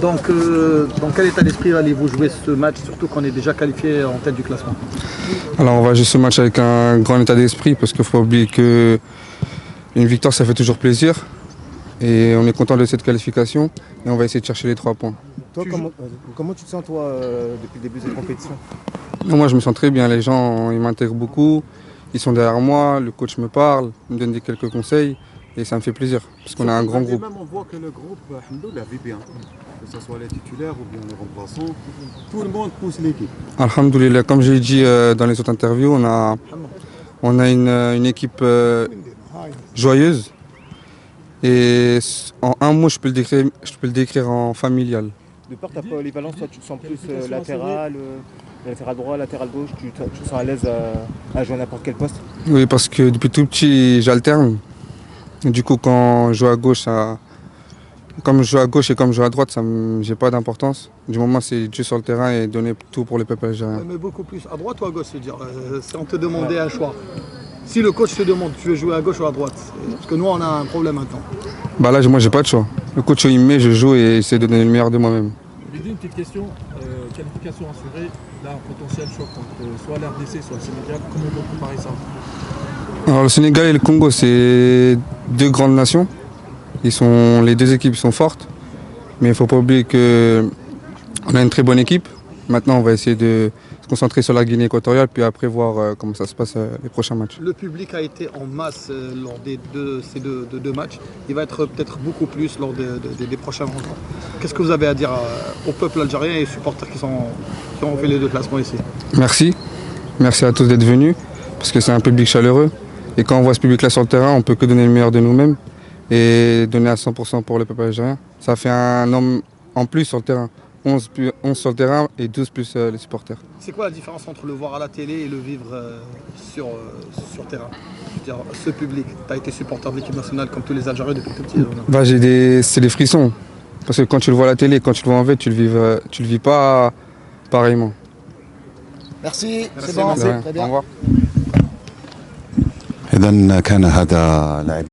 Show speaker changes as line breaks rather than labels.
Dans quel état d'esprit allez-vous jouer ce match, surtout qu'on est déjà qualifié en tête du classement?
Alors on va jouer ce match avec un grand état d'esprit parce qu'il ne faut pas oublier qu'une victoire ça fait toujours plaisir. Et on est content de cette qualification et on va essayer de chercher les 3 points.
Toi, comment tu te sens toi depuis le début de cette compétition?
Non, moi je me sens très bien, les gens ils m'intègrent beaucoup, ils sont derrière moi, le coach me parle, il me donne quelques conseils et ça me fait plaisir parce qu'on a un grand groupe.
Même on voit que le groupe, alhamdoulilah, vit bien. Que ce soit les titulaires ou bien les remplaçants, tout le monde pousse l'équipe.
Alhamdoulilah, comme j'ai dit dans les autres interviews, on a une équipe joyeuse. Et en un mot, je peux le décrire en familial.
De par ta polyvalence, toi tu te sens plus latéral droit, latéral gauche, tu te sens à l'aise à jouer à n'importe quel poste?
Oui, parce que depuis tout petit, j'alterne. Du coup, quand je joue à gauche, comme je joue à gauche et comme je joue à droite, j'ai pas d'importance. Du moment c'est Dieu sur le terrain et donner tout pour le peuple algérien.
Mais beaucoup plus à droite ou à gauche, c'est dire. Si on te demandait un choix. Si le coach te demande, tu veux jouer à gauche ou à droite? Parce que nous, on a un problème maintenant.
Bah là, moi, j'ai pas de choix. Le coach, il me met, je joue et j'essaie de donner le meilleur de moi-même.
Une petite question, qualification assurée, là, un potentiel choc entre soit l'RDC, soit le Sénégal, comment on peut comparer ça?
Alors, le Sénégal et le Congo, c'est 2 grandes nations. Les 2 équipes sont fortes, mais il ne faut pas oublier qu'on a une très bonne équipe. Maintenant, on va essayer de se concentrer sur la Guinée équatoriale, puis après voir comment ça se passe les prochains matchs.
Le public a été en masse lors ces deux matchs. Il va être peut-être beaucoup plus lors des prochaines rencontres. Qu'est-ce que vous avez à dire au peuple algérien et aux supporters qui ont fait les déplacements ici?
Merci. Merci à tous d'être venus, parce que c'est un public chaleureux. Et quand on voit ce public-là sur le terrain, on ne peut que donner le meilleur de nous-mêmes et donner à 100% pour le peuple algérien. Ça fait un homme en plus sur le terrain. 11 sur le terrain et 12 plus les supporters.
C'est quoi la différence entre le voir à la télé et le vivre sur terrain? Je veux dire, ce public, tu as été supporter de l'équipe nationale comme tous les Algériens depuis tout petit.
Bah, c'est des frissons. Parce que quand tu le vois à la télé, quand tu le vois en vrai, tu le vis pas pareillement.
Merci, c'est
bon,
très bien.
Au revoir.
إذا كان هذا لاعب